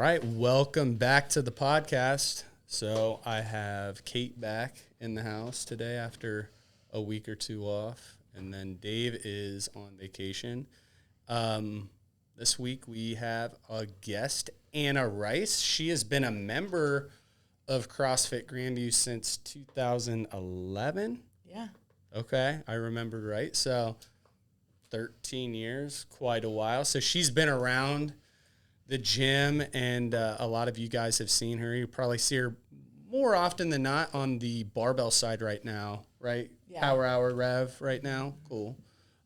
right, welcome back to the podcast. So I have Kate back in the house today after a week or two off, and then Dave is on vacation. This week we have a guest, Anna Rice. She has been a member of CrossFit Grandview since 2011. Yeah. Okay, I remembered right. So 13 years, quite a while. So she's been around the gym, and a lot of you guys have seen her. You probably see her more often than not on the barbell side right now, right? Yeah. Power Hour Rev right now. Cool.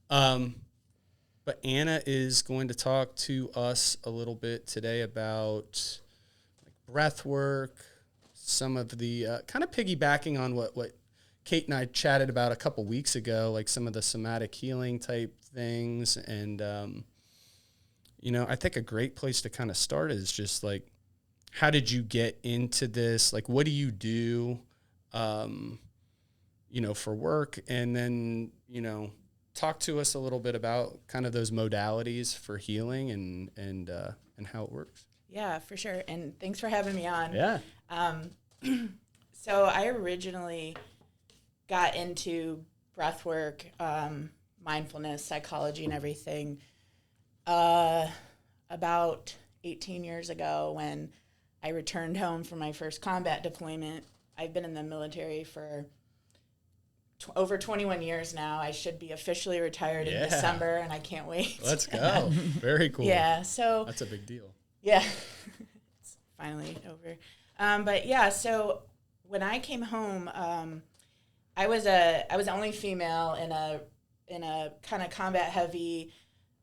But Anna is going to talk to us a little bit today about breath work, some of the kind of piggybacking on what Kate and I chatted about a couple weeks ago, like some of the somatic healing type things. And, I think a great place to kind of start is just like, how did you get into this? Like, what do you do, for work? And then, talk to us a little bit about kind of those modalities for healing and how it works. Yeah, for sure. And thanks for having me on. Yeah. So I originally got into breath work, mindfulness, psychology, and everything about 18 years ago when I returned home from my first combat deployment. I've been in the military for over 21 years now. I should be officially retired in December, and I can't wait. Let's go. Very cool. Yeah, so that's a big deal. Yeah, it's finally over. So when I came home, I was the only female in a kind of combat heavy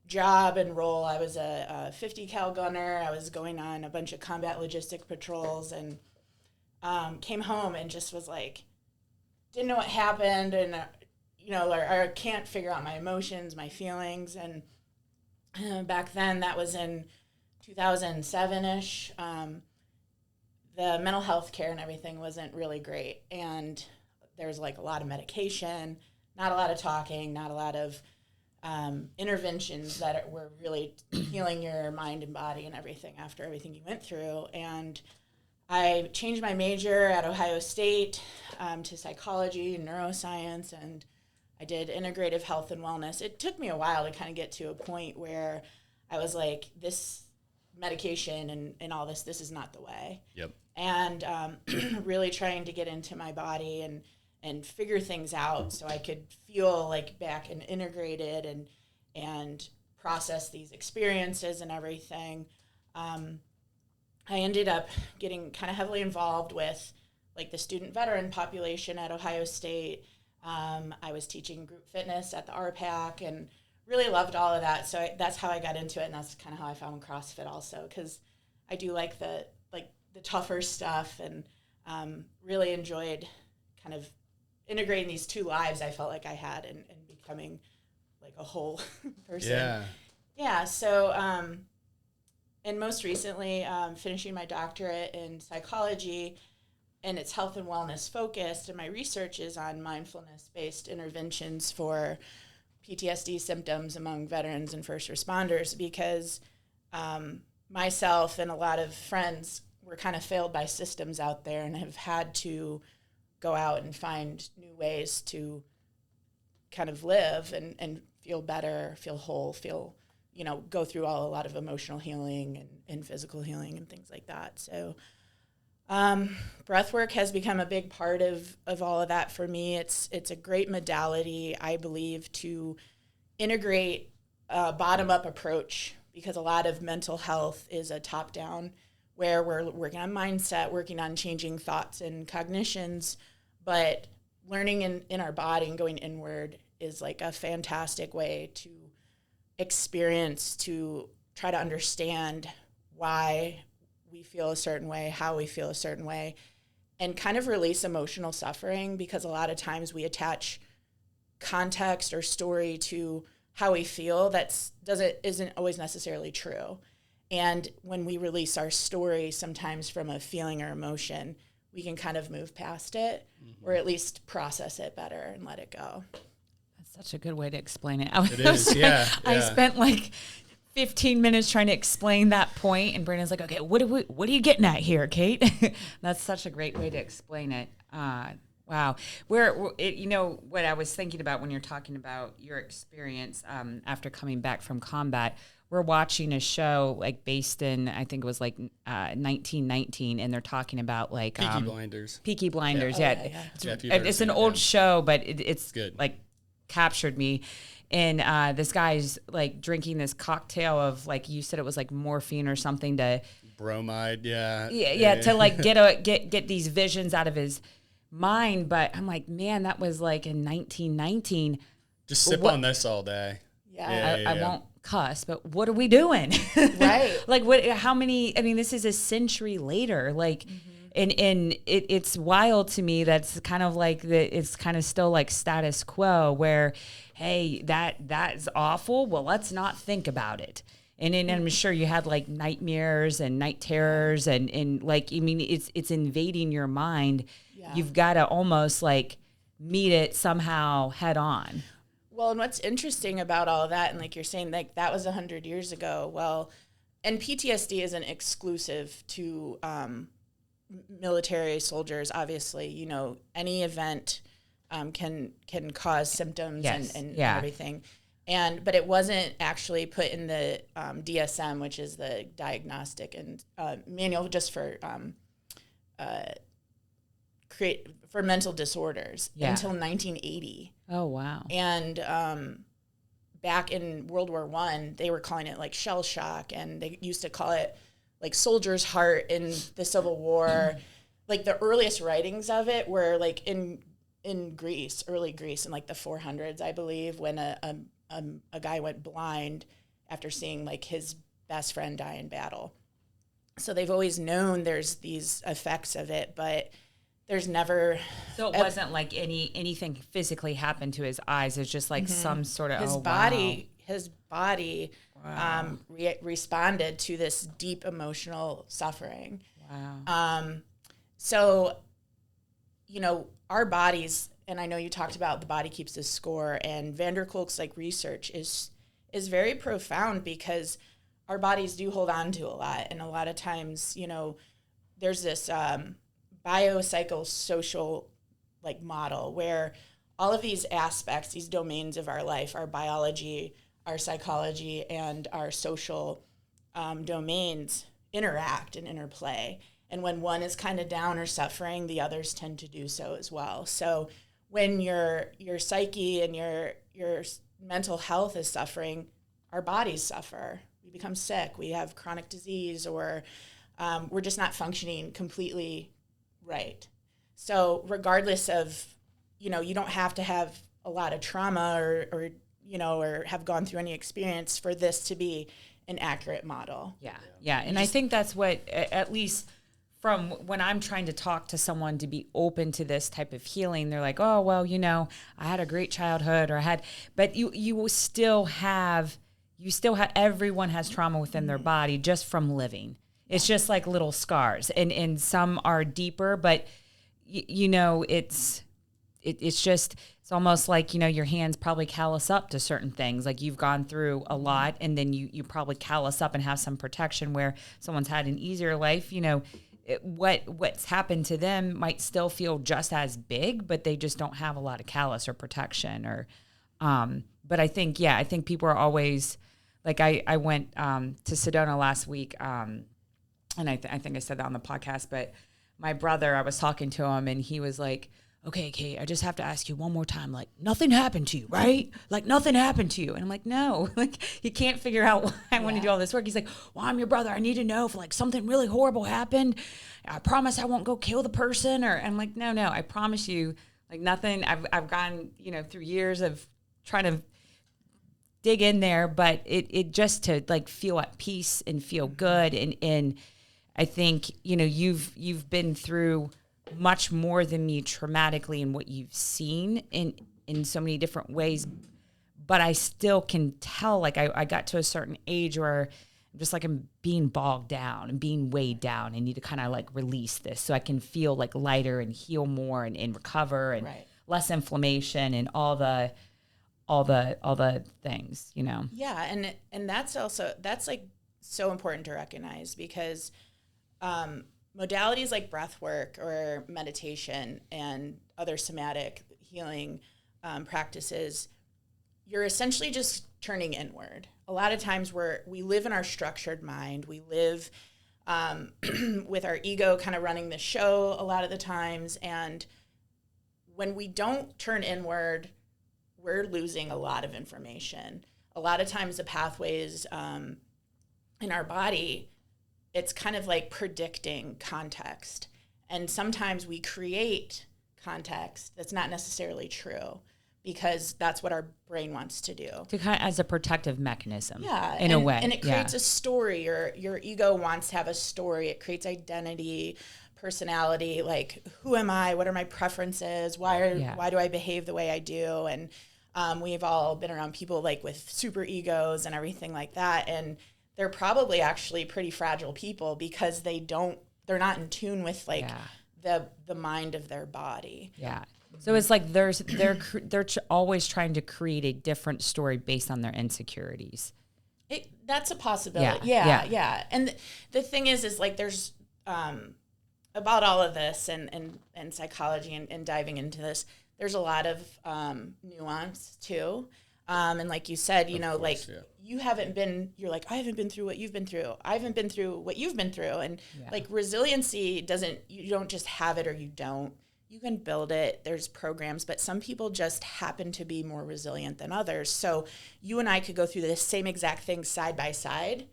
job and role. I was a 50 cal gunner. I was going on a bunch of combat logistic patrols, and came home and just was like, didn't know what happened, and I can't figure out my emotions, my feelings, and back then that was in 2007-ish. The mental health care and everything wasn't really great, and there was like a lot of medication, not a lot of talking, not a lot of interventions that were really healing your mind and body and everything after everything you went through. And I changed my major at Ohio State to psychology and neuroscience, and I did integrative health and wellness. It took me a while to kind of get to a point where I was like, this medication and all this is not the way. Yep. And really trying to get into my body and figure things out so I could feel like back and integrated and process these experiences and everything. I ended up getting kind of heavily involved with like the student veteran population at Ohio State. I was teaching group fitness at the RPAC and really loved all of that. So that's how I got into it, and that's kind of how I found CrossFit also, because I do like the tougher stuff, and really enjoyed kind of integrating these two lives I felt like I had and becoming like a whole person. Yeah. So, and most recently, finishing my doctorate in psychology, and it's health and wellness focused, and my research is on mindfulness-based interventions for PTSD symptoms among veterans and first responders, because myself and a lot of friends were kind of failed by systems out there and have had to go out and find new ways to kind of live and feel better, feel whole, go through a lot of emotional healing and physical healing and things like that. So breath work has become a big part of all of that for me. It's a great modality, I believe, to integrate a bottom-up approach, because a lot of mental health is a top-down, where we're working on mindset, working on changing thoughts and cognitions, but learning in our body and going inward is like a fantastic way to experience, to try to understand why we feel a certain way, how we feel a certain way, and kind of release emotional suffering, because a lot of times we attach context or story to how we feel isn't always necessarily true. And when we release our story, sometimes from a feeling or emotion, we can kind of move past it, or at least process it better and let it go. That's such a good way to explain it. It is, yeah. I spent like 15 minutes trying to explain that point, and Brandon's like, okay, what are you getting at here, Kate? That's such a great way to explain it. Wow. You know, what I was thinking about when you're talking about your experience after coming back from combat, we're watching a show like based in, I think it was like 1919, and they're talking about like Peaky Blinders. Peaky Blinders, yeah. It's an it, old show, but it's good. Like captured me. And this guy's like drinking this cocktail of, like you said, it was like morphine or something to bromide, to like get these visions out of his mind. But I'm like, man, that was like in 1919. Just sip on this all day. I won't cuss, but what are we doing? Right. Like how many, I mean, this is a century later, like, and it's wild to me. That's kind of like it's kind of still like status quo where, hey, that's awful. Well, let's not think about it. And then I'm sure you had like nightmares and night terrors and like, I mean, it's invading your mind. Yeah. You've got to almost like meet it somehow head on. Well, and what's interesting about all of that, and like you're saying, like that was 100 years ago. Well, and PTSD isn't exclusive to military soldiers. Obviously, you know, any event can cause symptoms and everything. But it wasn't actually put in the DSM, which is the diagnostic and manual just for mental disorders until 1980. Oh, wow. And back in World War I, they were calling it like shell shock, and they used to call it like soldier's heart in the Civil War. Like the earliest writings of it were like in Greece, early Greece in like the 400s, I believe, when a guy went blind after seeing like his best friend die in battle. So they've always known there's these effects of it, but there's never. So it wasn't like anything physically happened to his eyes. It's just like some sort of his body responded to this deep emotional suffering. Wow. So, you know, our bodies, and I know you talked about the body keeps the score, and van der Kolk's like research is very profound because our bodies do hold on to a lot, and a lot of times, you know, there's this biopsychosocial like model where all of these aspects, these domains of our life, our biology, our psychology, and our social domains interact and interplay. And when one is kind of down or suffering, the others tend to do so as well. So when your psyche and your mental health is suffering, our bodies suffer. We become sick. We have chronic disease, or we're just not functioning completely right. So regardless of, you know, you don't have to have a lot of trauma or you know, or have gone through any experience for this to be an accurate model. Yeah. And I think that's what, at least from when I'm trying to talk to someone to be open to this type of healing, they're like, oh, well, you know, I had a great childhood but you still have, everyone has trauma within their body just from living. It's just like little scars, and some are deeper, but you know, it's almost like, you know, your hands probably callous up to certain things. Like you've gone through a lot, and then you probably callous up and have some protection where someone's had an easier life. You know, what's happened to them might still feel just as big, but they just don't have a lot of callus or protection. Or, but I think people are always like, I went to Sedona last week, and I think I said that on the podcast, but my brother, I was talking to him, and he was like, okay, Kate, I just have to ask you one more time, like, nothing happened to you, right? Like, nothing happened to you. And I'm like, no, like, he can't figure out why I want to do all this work. He's like, well, I'm your brother. I need to know if, like, something really horrible happened. I promise I won't go kill the person. And I'm like, no, I promise you, like, nothing. I've gone, you know, through years of trying to dig in there, but it just to, like, feel at peace and feel good. And I think, you know, you've been through much more than me traumatically in what you've seen in so many different ways, but I still can tell, like, I got to a certain age where I'm just like, I'm being bogged down and being weighed down. I need to kind of like release this so I can feel like lighter and heal more and recover and less inflammation and all all the things, you know? Yeah. And that's like so important to recognize, because modalities like breath work or meditation and other somatic healing practices, you're essentially just turning inward. A lot of times we live in our structured mind. We live with our ego kind of running the show a lot of the times. And when we don't turn inward, we're losing a lot of information. A lot of times the pathways in our body, it's kind of like predicting context. And sometimes we create context that's not necessarily true, because that's what our brain wants to do. To kind of, as a protective mechanism, in a way. And it creates a story. Your ego wants to have a story. It creates identity, personality, like, who am I? What are my preferences? Why do I behave the way I do? And we've all been around people like with super egos and everything like that. And they're probably actually pretty fragile people, because they're not in tune with like the mind of their body. Yeah. So it's like they're always trying to create a different story based on their insecurities. That's a possibility. Yeah. And the thing is like there's about all of this and psychology and diving into this, there's a lot of nuance too. And like you said, you haven't been, you're like, I haven't been through what you've been through. I haven't been through what you've been through. And like resiliency you don't just have it or you don't. You can build it. There's programs, but some people just happen to be more resilient than others. So you and I could go through the same exact thing side by side,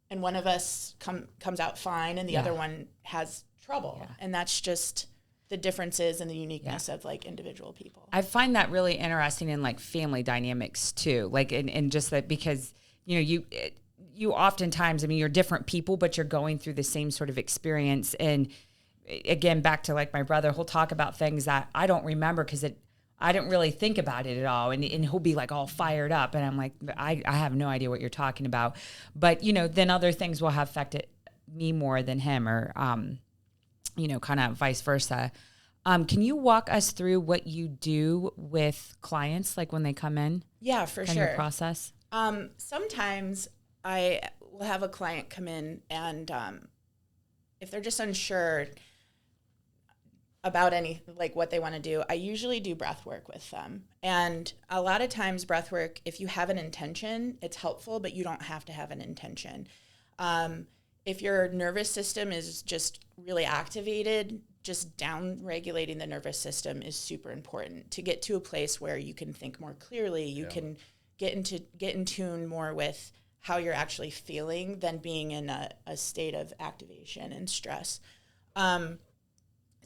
and one of us comes out fine and the other one has trouble. Yeah. And that's just the differences and the uniqueness of like individual people. I find that really interesting in like family dynamics too. Like, and just that, because, you oftentimes, I mean, you're different people, but you're going through the same sort of experience. And again, back to like my brother, he'll talk about things that I don't remember because I didn't really think about it at all. And he'll be like all fired up. And I'm like, I have no idea what you're talking about. But, then other things will have affected me more than him, or, kind of vice versa. Can you walk us through what you do with clients, like when they come in? Yeah, for sure. Your process? Sometimes I will have a client come in and if they're just unsure about like what they want to do, I usually do breath work with them. And a lot of times breath work, if you have an intention, it's helpful, but you don't have to have an intention. If your nervous system is just really activated, just down regulating the nervous system is super important to get to a place where you can think more clearly. You can get in tune more with how you're actually feeling than being in a state of activation and stress.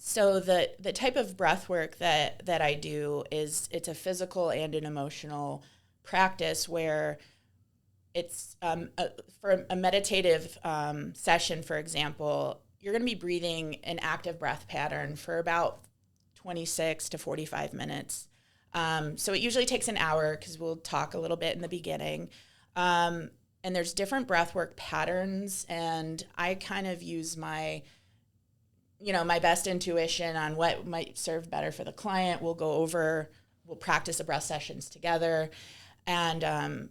So the type of breath work that I do it's a physical and an emotional practice where it's for a meditative session, for example, you're going to be breathing an active breath pattern for about 26 to 45 minutes. So it usually takes an hour because we'll talk a little bit in the beginning. And there's different breathwork patterns, and I kind of use my best intuition on what might serve better for the client. We'll practice the breath sessions together and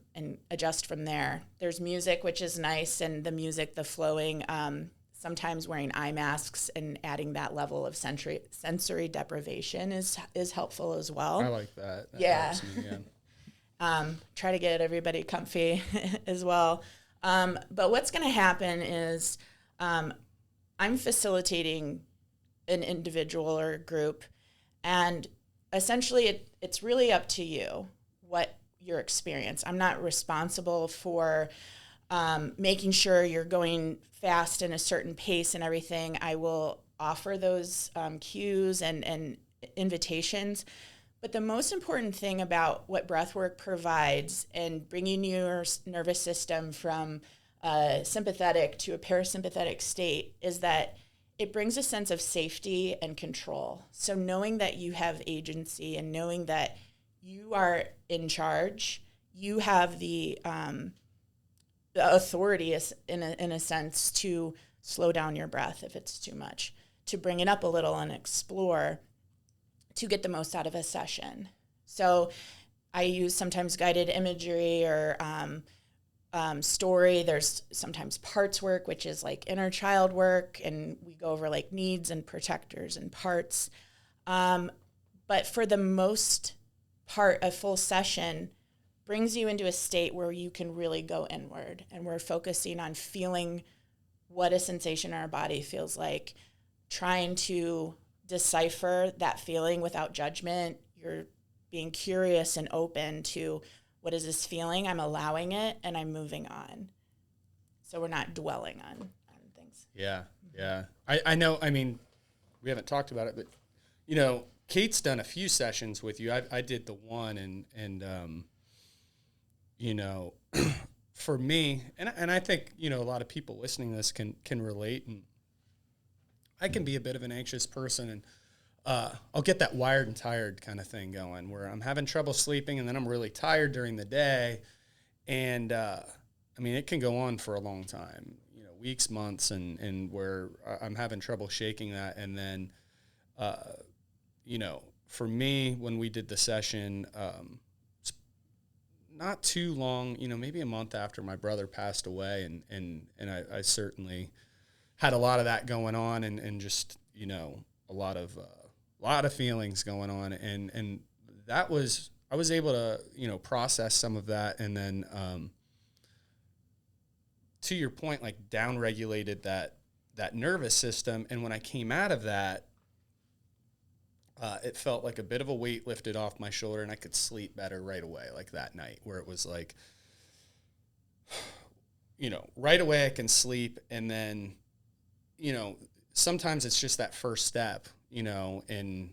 adjust from there. There's music, which is nice, and the flowing, sometimes wearing eye masks and adding that level of sensory deprivation is helpful as well. I like that. That helps me, try to get everybody comfy as well. But what's going to happen is I'm facilitating an individual or a group, and essentially it's really up to you what your experience. I'm not responsible for making sure you're going fast in a certain pace and everything. I will offer those cues and invitations. But the most important thing about what breathwork provides and bringing your nervous system from a sympathetic to a parasympathetic state is that it brings a sense of safety and control. So knowing that you have agency and knowing that you are in charge, you have the authority in a sense to slow down your breath if it's too much, to bring it up a little and explore, to get the most out of a session. So I use sometimes guided imagery or story. There's sometimes parts work, which is like inner child work, and we go over like needs and protectors and parts. But for the most part, a full session brings you into a state where you can really go inward, and we're focusing on feeling what a sensation in our body feels like, trying to decipher that feeling without judgment. You're being curious and open to, what is this feeling? I'm allowing it, and I'm moving on. So we're not dwelling on things. Yeah, yeah. I know, I mean, we haven't talked about it, but, you know, Kate's done a few sessions with you. I did the one, and you know, for me, and I think, you know, a lot of people listening to this can relate, and I can be a bit of an anxious person, and I'll get that wired and tired kind of thing going where I'm having trouble sleeping, and then I'm really tired during the day. And, I mean, it can go on for a long time, you know, weeks, months, and where I'm having trouble shaking that. And then, you know, for me, when we did the session, not too long, you know, maybe a month after my brother passed away, and I certainly had a lot of that going on, and just, you know, a lot of feelings going on, and that was, I was able to, you know, process some of that, and then to your point, like down-regulated that nervous system. And when I came out of that, it felt like a bit of a weight lifted off my shoulder, and I could sleep better right away, like that night, where it was like, you know, right away I can sleep. And then, you know, sometimes it's just that first step, you know, in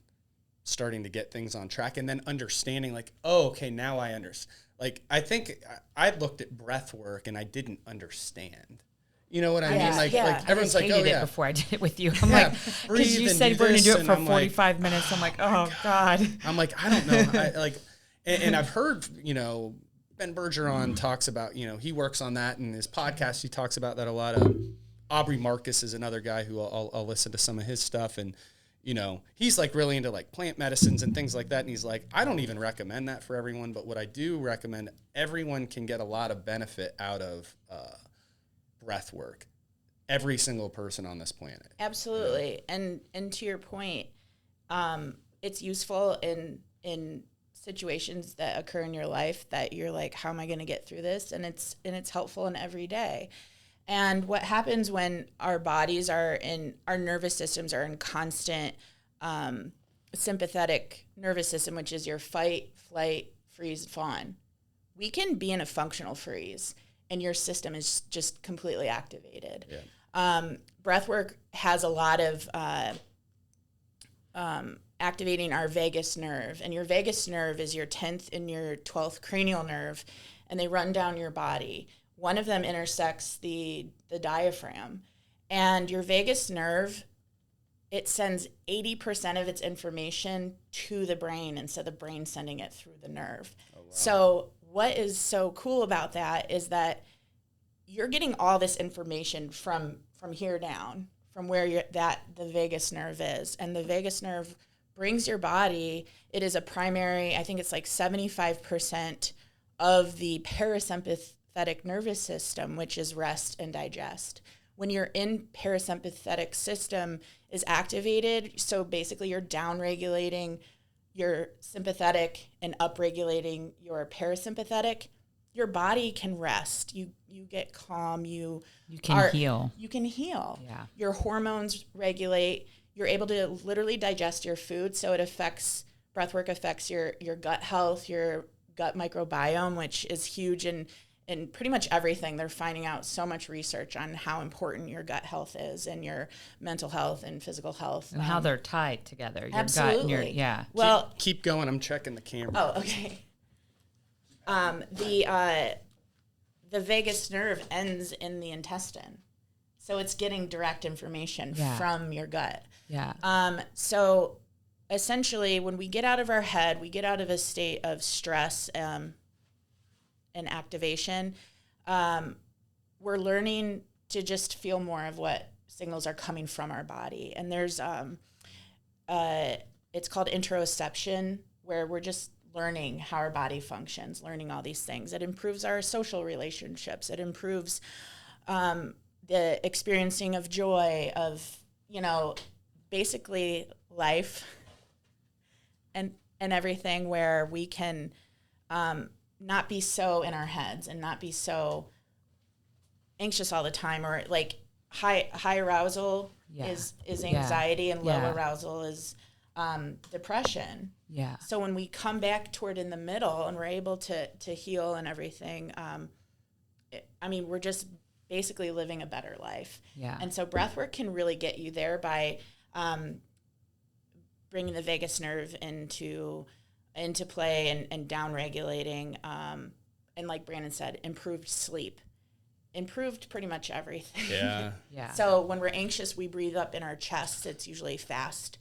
starting to get things on track, and then understanding like, oh, okay, now I understand. Like, I think I looked at breath work and I didn't understand. You know what I mean? Like everyone's like, oh, it before I did it with you. I'm like, because you said we're going to do it for 45 minutes. I'm like, oh God. I'm like, I don't know. And I've heard, you know, Ben Bergeron talks about, you know, he works on that in his podcast. He talks about that a lot. Aubrey Marcus is another guy who I'll listen to some of his stuff. And, you know, he's like really into like plant medicines and things like that. And he's like, I don't even recommend that for everyone. But what I do recommend, everyone can get a lot of benefit out of breath work. Every single person on this planet. Absolutely. Yeah. And to your point, it's useful in situations that occur in your life that you're like, how am I going to get through this? And it's helpful in every day. And what happens when our bodies our nervous systems are in constant sympathetic nervous system, which is your fight, flight, freeze, fawn. We can be in a functional freeze, and your system is just completely activated. Yeah. Breathwork has a lot of activating our vagus nerve, and your vagus nerve is your 10th and your 12th cranial nerve, and they run down your body. One of them intersects the diaphragm, and your vagus nerve, it sends 80% of its information to the brain instead of the brain sending it through the nerve. Oh, wow. So what is so cool about that is that you're getting all this information from here down, from where the vagus nerve is. And the vagus nerve brings your body, it is a primary, I think it's like 75% of the parasympathetic nervous system, which is rest and digest. When you're in parasympathetic system is activated, so basically you're down-regulating your sympathetic and up-regulating your parasympathetic, your body can rest. You get calm. You can heal. You can heal. Yeah. Your hormones regulate. You're able to literally digest your food. So it affects, breathwork affects your gut health, your gut microbiome, which is huge in pretty much everything. They're finding out so much research on how important your gut health is, and your mental health and physical health. And how they're tied together. Your absolutely. Gut and your, Well, keep going. I'm checking the camera. Oh, okay. The vagus nerve ends in the intestine, so it's getting direct information from your gut. Yeah. So essentially, when we get out of our head, we get out of a state of stress and activation. We're learning to just feel more of what signals are coming from our body, and there's it's called interoception, where we're learning how our body functions, learning all these things. It improves our social relationships. It improves the experiencing of joy, of, basically life and everything, where we can not be so in our heads and not be so anxious all the time, or like high arousal is anxiety, and low arousal is depression. Yeah. So when we come back toward in the middle and we're able to heal and everything, we're just basically living a better life. Yeah. And so breathwork can really get you there by bringing the vagus nerve into play and down regulating, and like Brandon said, improved sleep. Improved pretty much everything. Yeah. Yeah. So when we're anxious, we breathe up in our chest. It's usually fast,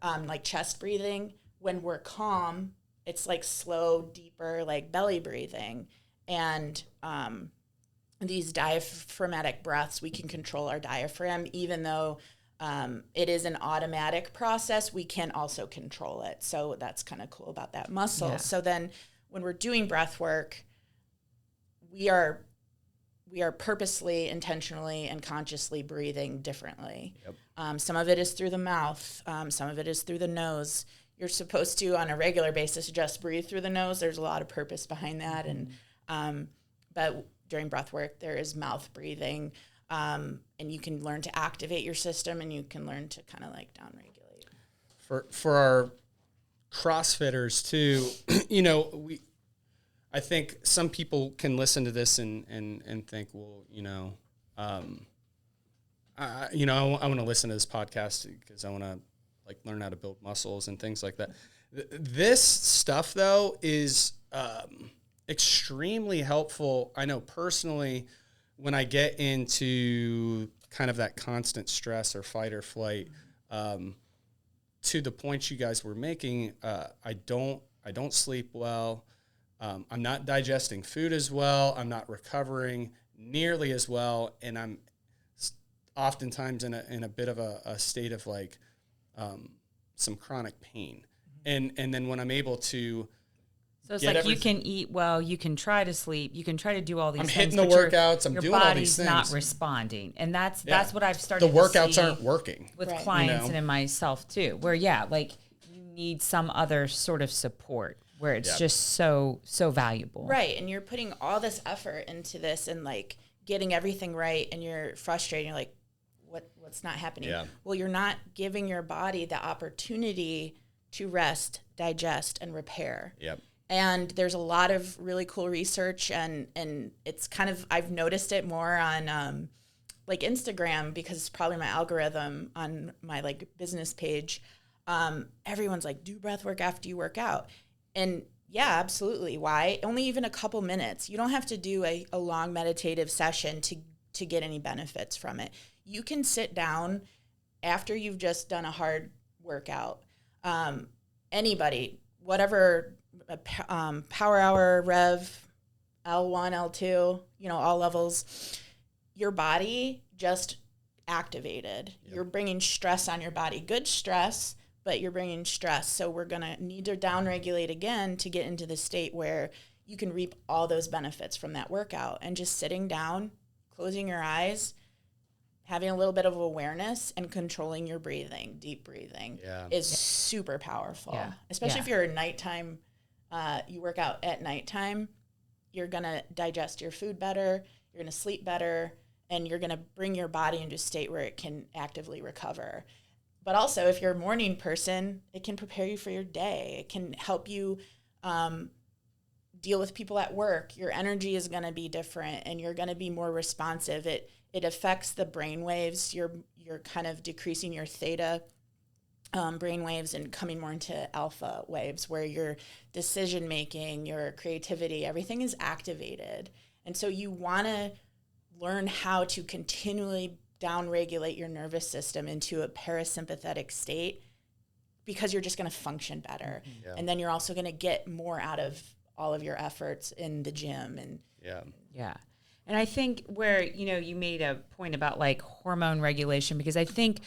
like chest breathing. When we're calm, it's like slow, deeper, like belly breathing. And these diaphragmatic breaths, we can control our diaphragm, even though it is an automatic process, we can also control it. So that's kind of cool about that muscle. Yeah. So then when we're doing breath work, we are purposely, intentionally, and consciously breathing differently. Yep. Some of it is through the mouth. Some of it is through the nose. You're supposed to, on a regular basis, just breathe through the nose. There's a lot of purpose behind that. And but during breath work, there is mouth breathing. And you can learn to activate your system, and you can learn to kind of like downregulate. For our CrossFitters too, I think some people can listen to this and think, well, I want to listen to this podcast because I want to like learn how to build muscles and things like that. This stuff though is extremely helpful. I know personally, when I get into kind of that constant stress or fight or flight, to the point you guys were making, I don't sleep well. I'm not digesting food as well. I'm not recovering nearly as well, and I'm oftentimes in a bit of a state of like some chronic pain. And then when I'm able to, so it's like you can eat well, you can try to sleep, you can try to do all these I'm things. I'm hitting the workouts, I'm doing all these things. Your body's not responding, and that's what I've started. The workouts aren't working with clients and in myself too. Where like you need some other sort of support. Where it's just so valuable. Right, and you're putting all this effort into this and like getting everything right, and you're frustrated. You're like, what's not happening? Yeah. Well, you're not giving your body the opportunity to rest, digest, and repair. Yep. And there's a lot of really cool research, and it's kind of, I've noticed it more on like Instagram, because it's probably my algorithm on my like business page. Everyone's like, do breath work after you work out. And yeah, absolutely. Why? Only even a couple minutes. You don't have to do a long meditative session to get any benefits from it. You can sit down after you've just done a hard workout. Anybody, whatever, power hour, rev, L1, L2, all levels, your body just activated. Yep. You're bringing stress on your body, good stress, but you're bringing stress. So we're going to need to downregulate again to get into the state where you can reap all those benefits from that workout. And just sitting down, closing your eyes, having a little bit of awareness and controlling your breathing, deep breathing, is super powerful. Yeah. Especially if you're a nighttime, you work out at nighttime, you're going to digest your food better, you're going to sleep better, and you're going to bring your body into a state where it can actively recover. But also, if you're a morning person, it can prepare you for your day. It can help you deal with people at work. Your energy is going to be different, and you're going to be more responsive. It affects the brain waves. You're kind of decreasing your theta brain waves and coming more into alpha waves, where your decision making, your creativity, everything is activated. And so you want to learn how to continually downregulate your nervous system into a parasympathetic state, because you're just going to function better. Yeah. And then you're also going to get more out of all of your efforts in the gym. And yeah. And I think where, you made a point about like hormone regulation, because I think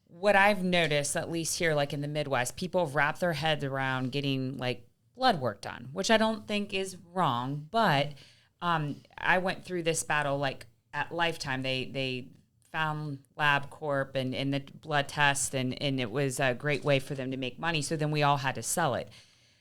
what I've noticed, at least here, like in the Midwest, people have wrapped their heads around getting like blood work done, which I don't think is wrong. But I went through this battle like at Lifetime. They found LabCorp and the blood test, and it was a great way for them to make money. So then we all had to sell it.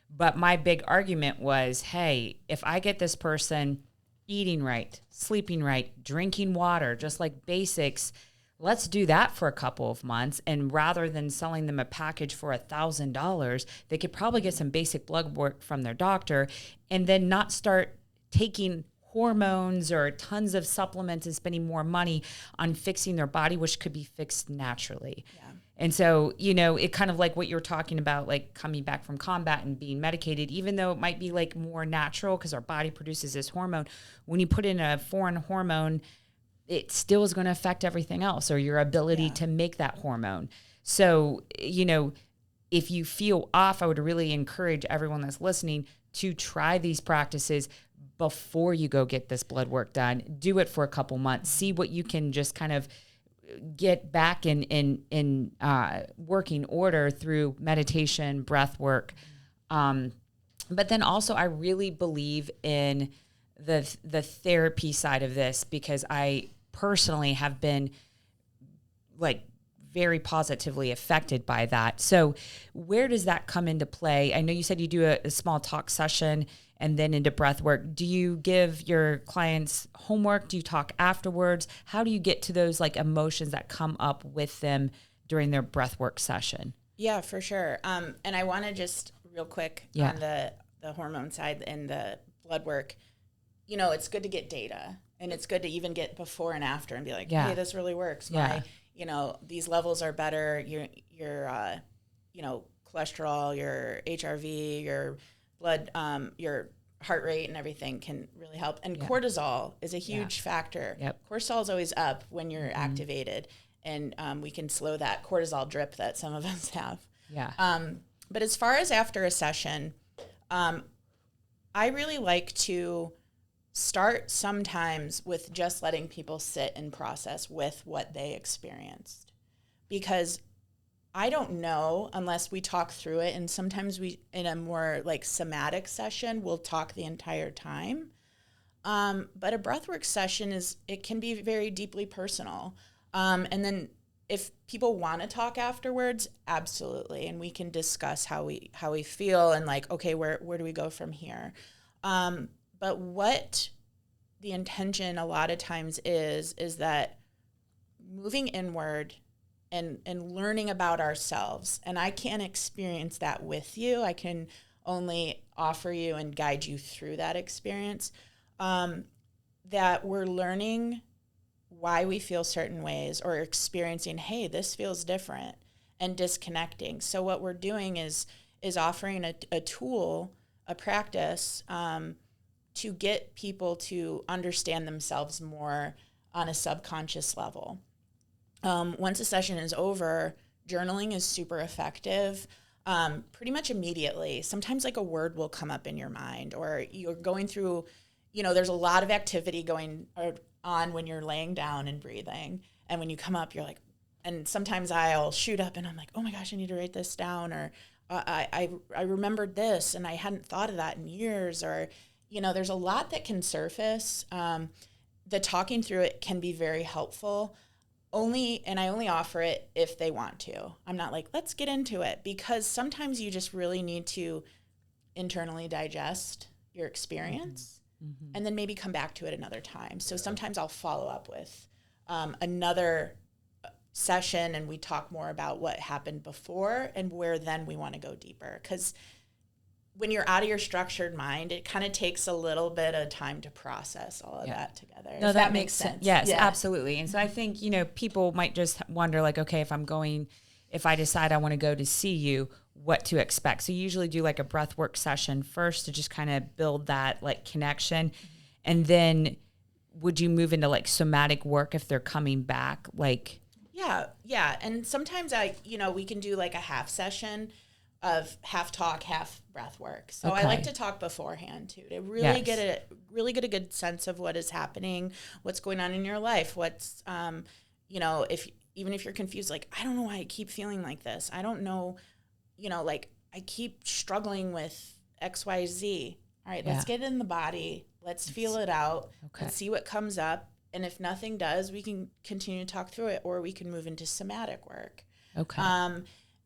But my big argument was, hey, if I get this person eating right, sleeping right, drinking water, just like basics, let's do that for a couple of months. And rather than selling them a package for $1,000, they could probably get some basic blood work from their doctor and then not start taking hormones or tons of supplements and spending more money on fixing their body, which could be fixed naturally. Yeah. And so, it kind of like what you're talking about, like coming back from combat and being medicated, even though it might be like more natural because our body produces this hormone, when you put in a foreign hormone, it still is going to affect everything else or your ability to make that hormone. So, if you feel off, I would really encourage everyone that's listening to try these practices before you go get this blood work done. Do it for a couple months. See what you can just kind of get back in working order through meditation, breath work. But then also I really believe in the therapy side of this because I personally have been like very positively affected by that. So where does that come into play? I know you said you do a small talk session and then into breath work. Do you give your clients homework? Do you talk afterwards? How do you get to those like emotions that come up with them during their breath work session? Yeah, for sure. And I want to just real quick on the hormone side and the blood work, it's good to get data and it's good to even get before and after and be like, hey, this really works. These levels are better. Your cholesterol, your HRV, your blood, your heart rate and everything can really help. And cortisol is a huge factor. Yep. Cortisol is always up when you're activated, and we can slow that cortisol drip that some of us have. Yeah. But as far as after a session, I really like to start sometimes with just letting people sit and process with what they experienced, because I don't know unless we talk through it. And sometimes we, in a more like somatic session, we'll talk the entire time. But a breathwork session it can be very deeply personal. And then if people want to talk afterwards, absolutely. And we can discuss how we feel and like, okay, where do we go from here? But what the intention a lot of times is that moving inward and learning about ourselves. And I can't experience that with you. I can only offer you and guide you through that experience. That we're learning why we feel certain ways or experiencing, hey, this feels different, and disconnecting. So what we're doing is offering a tool, a practice, to get people to understand themselves more on a subconscious level. Once a session is over, journaling is super effective, pretty much immediately. Sometimes like a word will come up in your mind, or you're going through, there's a lot of activity going on when you're laying down and breathing. And when you come up, you're like, and sometimes I'll shoot up and I'm like, oh my gosh, I need to write this down. Or I remembered this and I hadn't thought of that in years. Or, there's a lot that can surface. The talking through it can be very helpful. I only offer it if they want to. I'm not like, let's get into it, because sometimes you just really need to internally digest your experience and then maybe come back to it another time. So sometimes I'll follow up with another session and we talk more about what happened before and where then we want to go deeper. Because when you're out of your structured mind, it kind of takes a little bit of time to process all of that together. No, that makes sense. Yes, absolutely. And so I think, people might just wonder like, okay, if I decide I want to go to see you, what to expect. So you usually do like a breath work session first to just kind of build that like connection. And then would you move into like somatic work if they're coming back? Like, yeah. And sometimes we can do like a half session of half talk, half breath work. So I like to talk beforehand too, to really get a good sense of what is happening, what's going on in your life, what's, even if you're confused, like, I don't know why I keep feeling like this. I don't know, like I keep struggling with XYZ. All right, let's get in the body. Let's feel it out. Okay. Let's see what comes up. And if nothing does, we can continue to talk through it, or we can move into somatic work. Okay.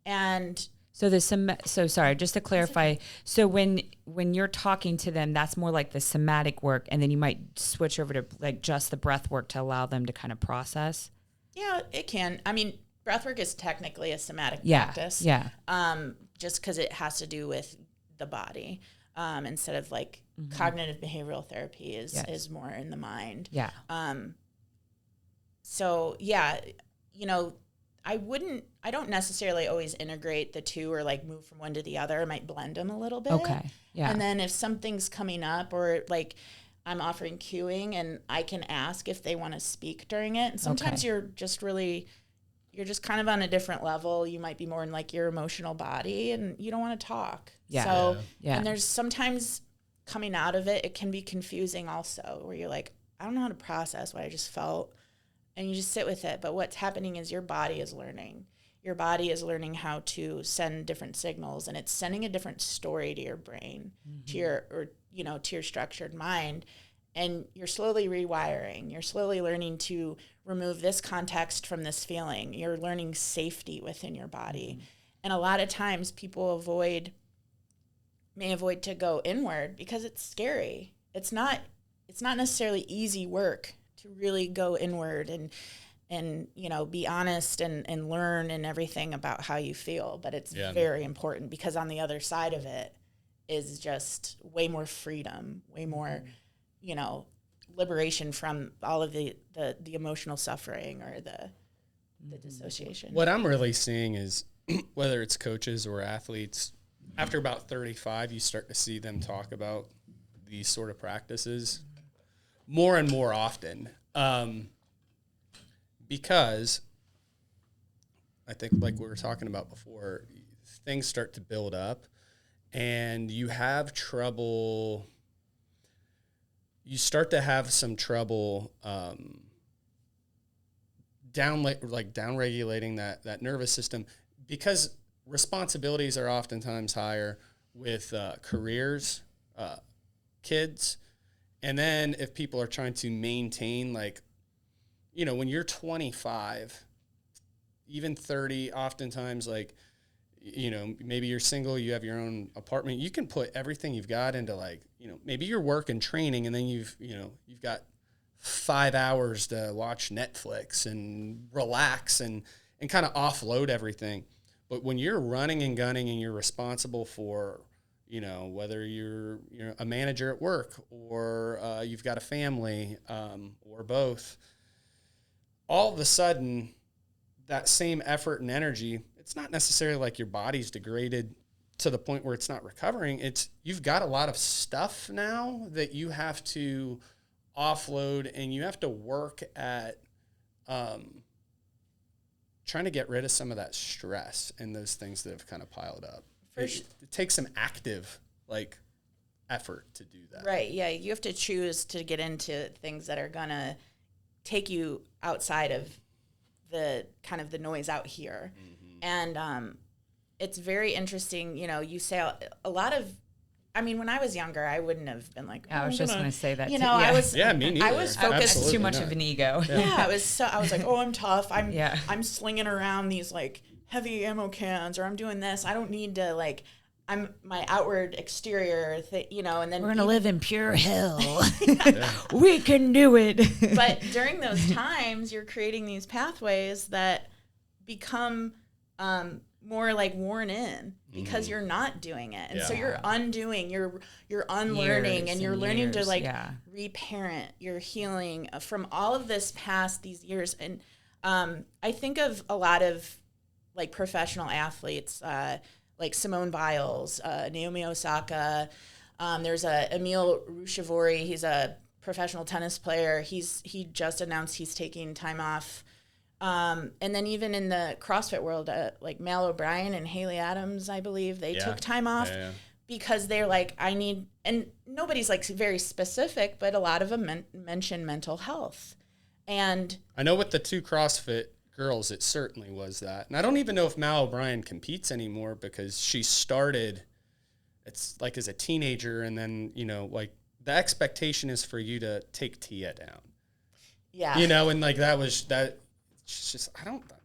And so so sorry, just to clarify. So when you're talking to them, that's more like the somatic work, and then you might switch over to like just the breath work to allow them to kind of process. Yeah, it can. I mean, breath work is technically a somatic practice. Yeah. Just because it has to do with the body, instead of like cognitive behavioral therapy is more in the mind. Yeah. So yeah, you know, I don't necessarily always integrate the two or like move from one to the other. I might blend them a little bit. Okay. Yeah. And then if something's coming up, or like I'm offering cueing, and I can ask if they want to speak during it. And sometimes you're just kind of on a different level. You might be more in like your emotional body, and you don't want to talk. Yeah. So, yeah. And there's sometimes coming out of it can be confusing also, where you're like, I don't know how to process what I just felt. And you just sit with it. But what's happening is your body is learning. Your body is learning how to send different signals, and it's sending a different story to your brain, to your structured mind. And you're slowly rewiring. You're slowly learning to remove this context from this feeling. You're learning safety within your body. And a lot of times people may avoid to go inward because it's scary. It's not necessarily easy work to really go inward and you know, be honest and learn and everything about how you feel. But it's very important, because on the other side of it is just way more freedom, way more, you know, liberation from all of the emotional suffering or the dissociation. What I'm really seeing is whether it's coaches or athletes, after about 35, you start to see them talk about these sort of practices more and more often. Because I think, like we were talking about before, things start to build up and you start to have some trouble down regulating that nervous system, because responsibilities are oftentimes higher with careers, kids. And then if people are trying to maintain, like, you know, when you're 25, even 30, oftentimes, like, you know, maybe you're single, you have your own apartment, you can put everything you've got into, like, you know, maybe your work and training, and then you've got 5 hours to watch Netflix and relax and kind of offload everything. But when you're running and gunning and you're responsible for, you know, whether you're a manager at work or you've got a family or both, all of a sudden that same effort and energy, it's not necessarily like your body's degraded to the point where it's not recovering. It's you've got a lot of stuff now that you have to offload, and you have to work at trying to get rid of some of that stress and those things that have kind of piled up. It takes some active, like, effort to do that. Right, yeah. You have to choose to get into things that are going to take you outside of the kind of the noise out here. And it's very interesting, you know, you say a lot of, I mean, when I was younger, I wouldn't have been like, I was just going to say that, you know, I was, me neither. I was focused Absolutely too much of an ego. I was like, oh, I'm tough. I'm slinging around these like heavy ammo cans, or I'm doing this. I don't need to, like, I'm my outward exterior, you know, and then we're going to live in pure hell. We can do it. But during those times, you're creating these pathways that become more like worn in because you're not doing it. And so you're undoing, you're unlearning, and you're learning to like reparent, you're healing from all of this past these years. And I think of a lot of like professional athletes, like Simone Biles, Naomi Osaka. There's Emil Ruusuvuori. He's a professional tennis player. He just announced he's taking time off. And then even in the CrossFit world, like Mal O'Brien and Haley Adams, I believe, they took time off because they're like, and nobody's like very specific, but a lot of them mention mental health. And I know with the two CrossFit girls, it certainly was that. And I don't even know if Mal O'Brien competes anymore, because she started it's like as a teenager, and then, you know, like the expectation is for you to take Tia down. Yeah. You know, and like it's just,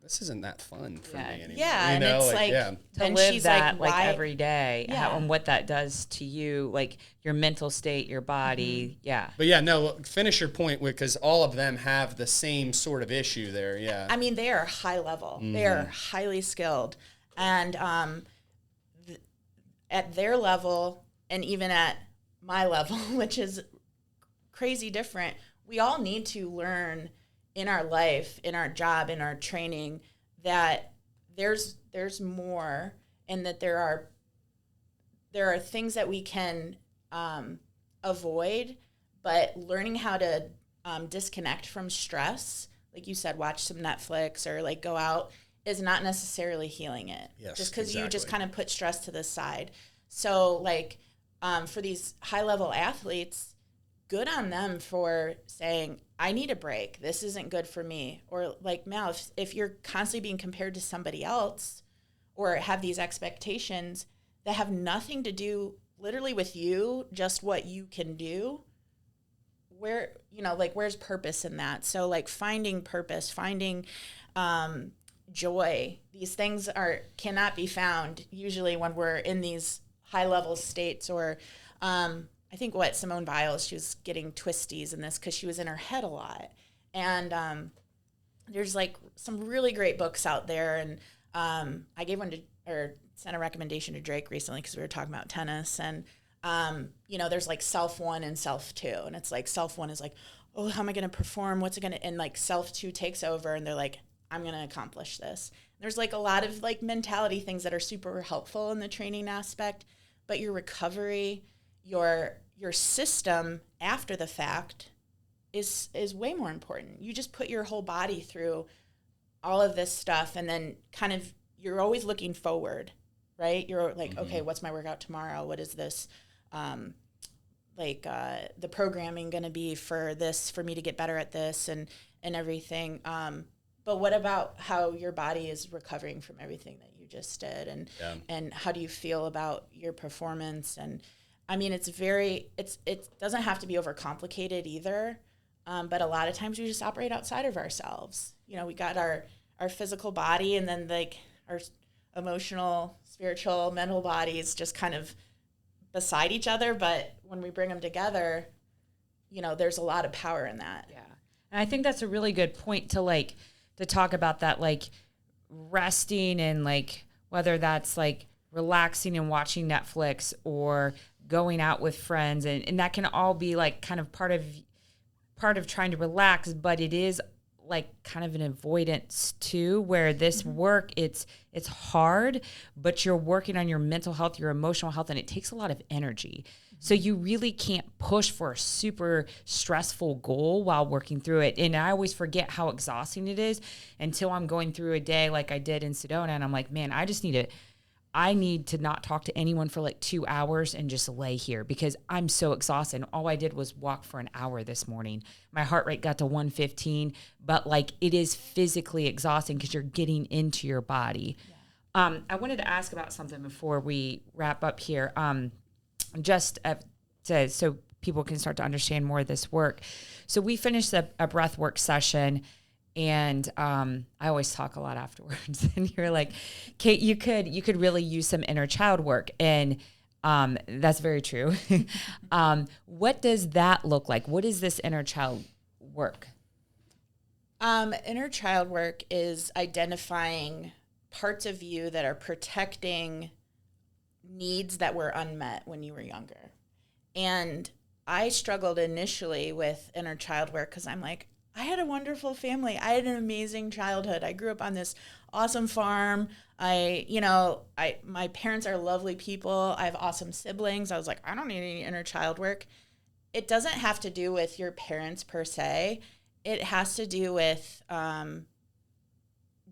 this isn't that fun for me anymore. Yeah, you know? and it's like to live that like every day, and what that does to you, like your mental state, your body. But yeah, no, finish your point, because all of them have the same sort of issue there. Yeah. I mean, they are high level. They are highly skilled. And at their level, and even at my level, which is crazy different, we all need to learn in our life, in our job, in our training, that there's more, and that there are things that we can avoid, but learning how to disconnect from stress, like you said, watch some Netflix or like go out, is not necessarily healing it. Yes, just because exactly. you just kind of put stress to the side. So like for these high level athletes, good on them for saying, I need a break. This isn't good for me. Or like Mal, if you're constantly being compared to somebody else, or have these expectations that have nothing to do literally with you, just what you can do, where, you know, like where's purpose in that? So like finding purpose, finding joy, these things cannot be found usually when we're in these high level states. Or I think Simone Biles, she was getting twisties in this because she was in her head a lot. And there's like some really great books out there. And I gave one sent a recommendation to Drake recently because we were talking about tennis. And, you know, there's like self 1 and self 2. And it's like self 1 is like, oh, how am I going to perform? What's it going to, and like self 2 takes over and they're like, I'm going to accomplish this. There's like a lot of like mentality things that are super helpful in the training aspect, but your recovery, your system after the fact is way more important. You just put your whole body through all of this stuff, and then kind of you're always looking forward, right? You're like, okay, what's my workout tomorrow? What is this, the programming going to be for this, for me to get better at this and everything. But what about how your body is recovering from everything that you just did, and how do you feel about your performance? And I mean, it doesn't have to be overcomplicated either. But a lot of times we just operate outside of ourselves. You know, we got our physical body, and then like our emotional, spiritual, mental bodies just kind of beside each other. But when we bring them together, you know, there's a lot of power in that. Yeah. And I think that's a really good point to talk about that, like resting, and like whether that's like relaxing and watching Netflix or going out with friends, and that can all be like kind of part of trying to relax, but it is like kind of an avoidance too, where this work, it's hard, but you're working on your mental health, your emotional health, and it takes a lot of energy. So you really can't push for a super stressful goal while working through it. And I always forget how exhausting it is until I'm going through a day like I did in Sedona, and I'm like, man, I need to not talk to anyone for like 2 hours and just lay here because I'm so exhausted. All I did was walk for an hour this morning. My heart rate got to 115, but like it is physically exhausting because you're getting into your body. Yeah. I wanted to ask about something before we wrap up here, so people can start to understand more of this work. So we finished a breathwork session. And I always talk a lot afterwards, and you're like, Kate, you could really use some inner child work, and that's very true. What does that look like? What is this inner child work? Inner child work is identifying parts of you that are protecting needs that were unmet when you were younger. And I struggled initially with inner child work because I'm like, I had a wonderful family. I had an amazing childhood. I grew up on this awesome farm. My parents are lovely people. I have awesome siblings. I was like, I don't need any inner child work. It doesn't have to do with your parents per se. It has to do with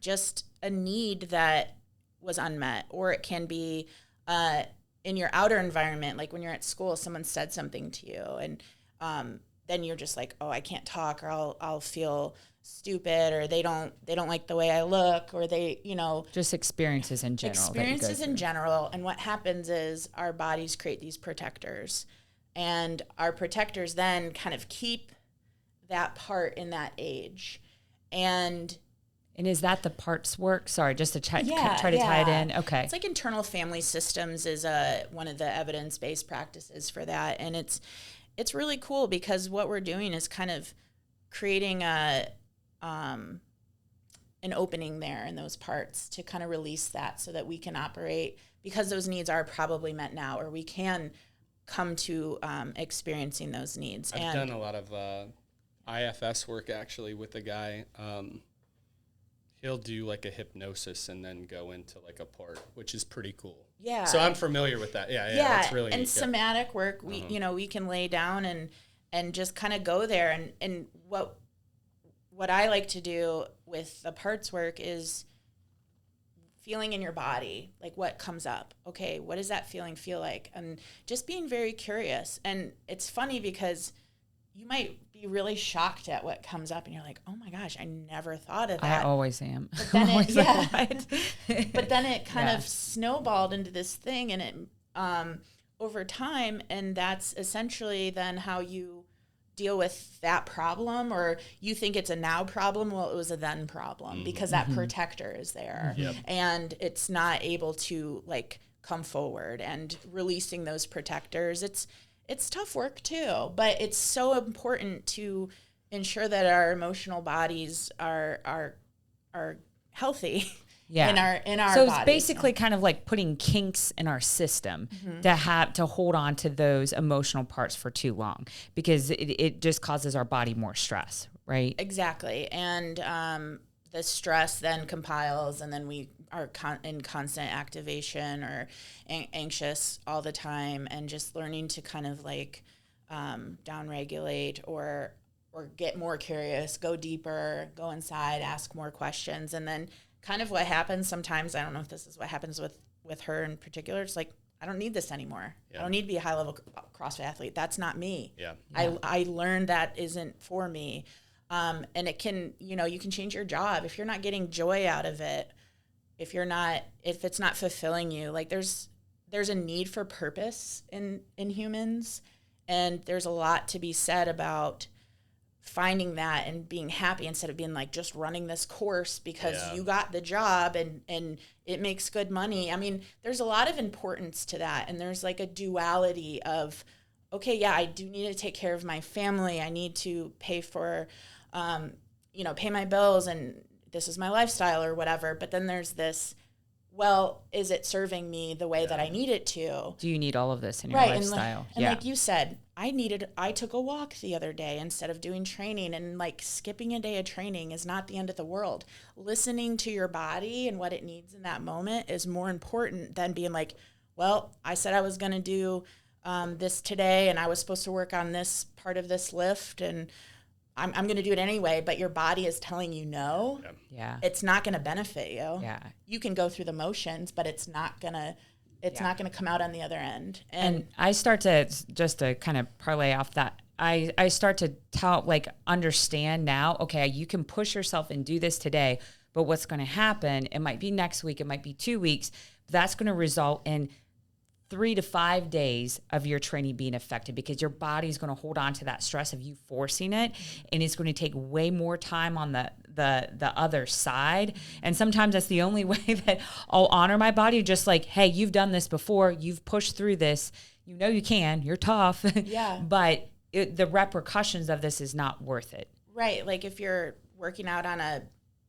just a need that was unmet, or it can be in your outer environment, like when you're at school, someone said something to you, and then you're just like, oh, I can't talk, or I'll feel stupid, or they don't like the way I look, or they, just experiences in general. Experiences in general. And what happens is our bodies create these protectors, and our protectors then kind of keep that part in that age. And is that the parts work? Sorry, just to try to tie it in. Okay. It's like internal family systems is one of the evidence-based practices for that. And it's really cool because what we're doing is kind of creating an opening there in those parts to kind of release that so that we can operate, because those needs are probably met now, or we can come to experiencing those needs. I've done a lot of IFS work actually with a guy. He'll do like a hypnosis and then go into like a part, which is pretty cool. Yeah. So I'm familiar with that. Yeah. That's really and neat. Somatic work, we we can lay down and just kind of go there. And what I like to do with the parts work is feeling in your body, like what comes up. Okay, what does that feeling feel like? And just being very curious. And it's funny because you might be really shocked at what comes up and you're like, oh my gosh, I never thought of that. I always am. But then but then it kind of snowballed into this thing, and it over time, and that's essentially then how you deal with that problem, or you think it's a now problem. Well, it was a then problem because that protector is there and it's not able to like come forward, and releasing those protectors. It's tough work too, but it's so important to ensure that our emotional bodies are healthy. Yeah. in our so bodies. It's basically kind of like putting kinks in our system to hold on to those emotional parts for too long, because it just causes our body more stress, right? Exactly. And the stress then compiles, and then we are in constant activation or anxious all the time, and just learning to kind of like downregulate or get more curious, go deeper, go inside, ask more questions. And then kind of what happens sometimes, I don't know if this is what happens with her in particular, it's like, I don't need this anymore. I don't need to be a high-level CrossFit athlete. That's not me. I learned that isn't for me. And it can, you can change your job. If you're not getting joy out of it, if it's not fulfilling you, like there's a need for purpose in humans. And there's a lot to be said about finding that and being happy instead of being like just running this course because you got the job and it makes good money. I mean, there's a lot of importance to that. And there's like a duality of, okay, yeah, I do need to take care of my family. I need to pay for, pay my bills, and this is my lifestyle or whatever. But then there's this, well, is it serving me the way that I need it to? Do you need all of this in your lifestyle? And like you said, I took a walk the other day instead of doing training, and like skipping a day of training is not the end of the world. Listening to your body and what it needs in that moment is more important than being like, well, I said I was going to do this today, and I was supposed to work on this part of this lift, and I'm going to do it anyway, but your body is telling you no. Yeah. It's not going to benefit you. Yeah. You can go through the motions, but it's not going to come out on the other end. And I start to, just to kind of parlay off that, I start to understand now, okay, you can push yourself and do this today, but what's going to happen, it might be next week, it might be 2 weeks, that's going to result in 3 to 5 days of your training being affected, because your body's going to hold on to that stress of you forcing it, and it's going to take way more time on the other side. And sometimes that's the only way that I'll honor my body, just like, hey, you've done this before, you've pushed through this, you can, you're tough. Yeah. But the repercussions of this is not worth it. Right. Like if you're working out on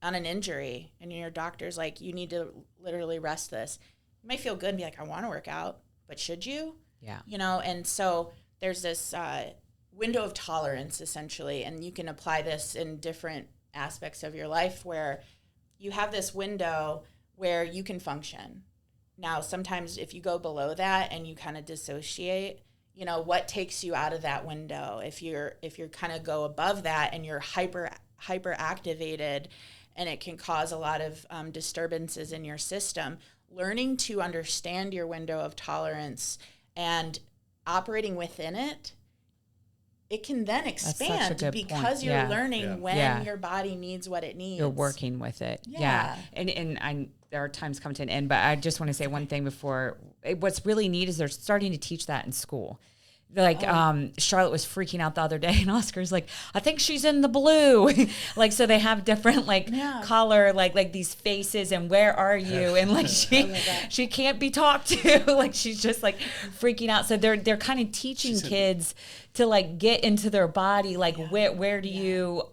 an injury and your doctor's like, you need to literally rest this, you might feel good and be like, I want to work out, but should you? Yeah. And so there's this window of tolerance essentially, and you can apply this in different aspects of your life where you have this window where you can function. Now, sometimes if you go below that and you kind of dissociate, what takes you out of that window? If you're kind of go above that and you're hyper activated, and it can cause a lot of disturbances in your system, learning to understand your window of tolerance and operating within it it can then such a expand good because point. you're learning when Yeah. your body needs what it needs. You're working with it. Yeah. And there are times come to an end, but I just want to say one thing before. What's really neat is they're starting to teach that in school. Like, Charlotte was freaking out the other day, and Oscar's like, I think she's in the blue. Like, so they have different, like, color, like these faces, and where are you? And, like, she can't be talked to. Like, she's just, like, freaking out. So they're kind of teaching kids to, like, get into their body, like, where do you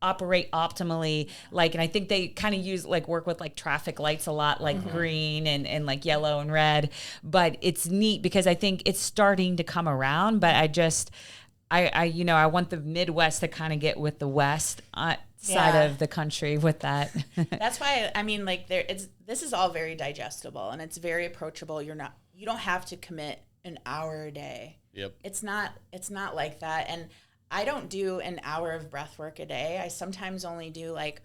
operate optimally, like, and I think they kind of use, like, work with, like, traffic lights a lot, like green and like yellow and red, but it's neat because I think it's starting to come around, but I want the Midwest to kind of get with the West side of the country with that. That's why, I mean, like, this is all very digestible and it's very approachable. You don't have to commit an hour a day. Yep. It's not like that. And I don't do an hour of breath work a day. I sometimes only do like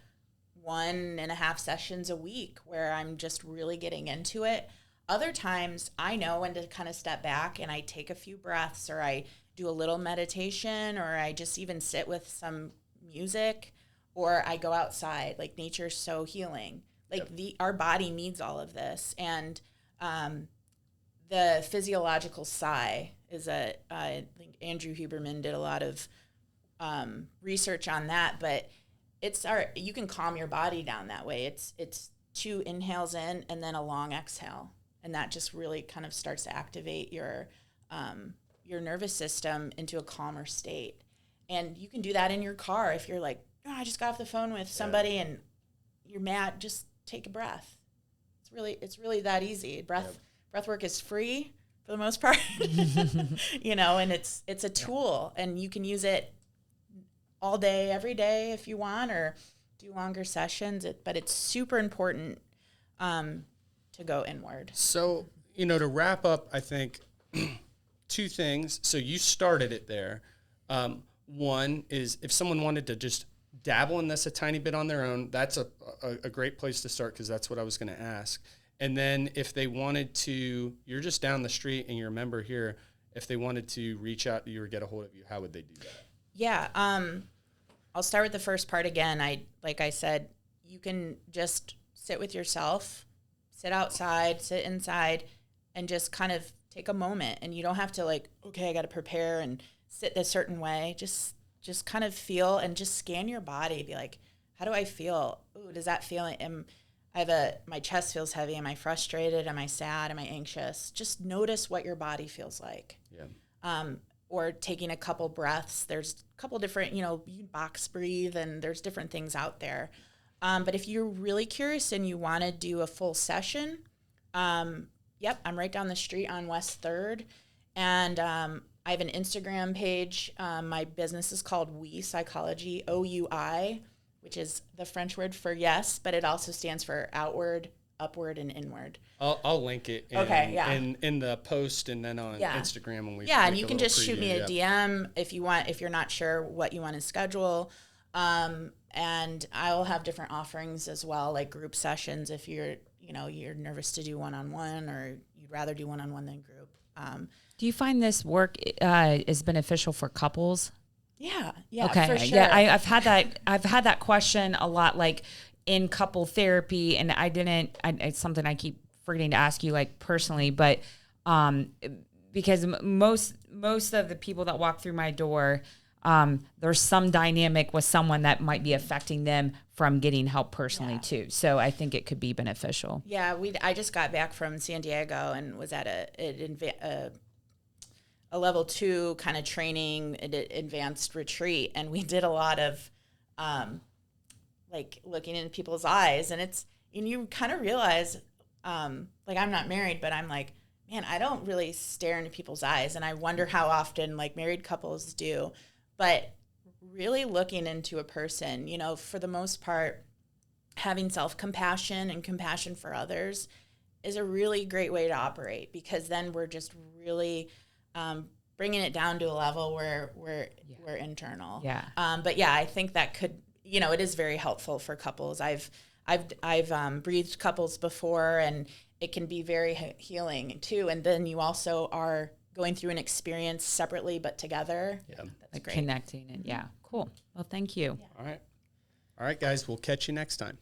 1.5 sessions a week where I'm just really getting into it. Other times I know when to kind of step back and I take a few breaths, or I do a little meditation, or I just even sit with some music, or I go outside. Like, nature's so healing. Like, our body needs all of this. And the physiological sigh is I think Andrew Huberman did a lot of research on that, but you can calm your body down that way. It's 2 inhales in and then a long exhale, and that just really kind of starts to activate your nervous system into a calmer state. And you can do that in your car if you're like, I just got off the phone with somebody and you're mad. Just take a breath. It's really that easy. Breath work is free for the most part, and it's a tool, and you can use it all day, every day if you want, or do longer sessions. But it's super important to go inward. So, to wrap up, I think 2 things. So you started it there. One is, if someone wanted to just dabble in this a tiny bit on their own, that's a great place to start, because that's what I was going to ask. And then if they wanted to, you're just down the street and you're a member here, if they wanted to reach out to you or get a hold of you, how would they do that? Yeah. I'll start with the first part again. Like I said, you can just sit with yourself, sit outside, sit inside, and just kind of take a moment. And you don't have to, like, okay, I got to prepare and sit a certain way. Just kind of feel and just scan your body. Be like, how do I feel? Ooh, does that feel? My chest feels heavy. Am I frustrated? Am I sad? Am I anxious? Just notice what your body feels like. Yeah. Or taking a couple breaths. There's a couple different, you can box breathe, and there's different things out there. But if you're really curious and you want to do a full session, I'm right down the street on West 3rd. And I have an Instagram page. My business is called We Psychology, OUI, which is the French word for yes, but it also stands for outward, upward, and inward. I'll link it in the post, and then on Instagram when we and you can just shoot me a DM if you want, if you're not sure what you want to schedule. And I'll have different offerings as well, like group sessions if you're nervous to do one-on-one, or you'd rather do one-on-one than group. Do you find this work is beneficial for couples? Yeah, okay. For sure. Yeah, I've had that question a lot, like in couple therapy, and it's something I keep forgetting to ask you, like, personally, but because most of the people that walk through my door, there's some dynamic with someone that might be affecting them from getting help personally too. So I think it could be beneficial. Yeah, I just got back from San Diego and was at a level 2 kind of training, advanced retreat, and we did a lot of like looking in people's eyes, and you kind of realize, like, I'm not married, but I'm like, man, I don't really stare into people's eyes, and I wonder how often, like, married couples do. But really looking into a person, for the most part, having self-compassion and compassion for others is a really great way to operate, because then we're just really bringing it down to a level where we're internal. Yeah. But yeah, I think that could, it is very helpful for couples. I've breathed couples before, and it can be very healing too. And then you also are going through an experience separately but together. Yeah. That's Like great. connecting and cool. Well, thank you. All right. All right, guys. We'll catch you next time.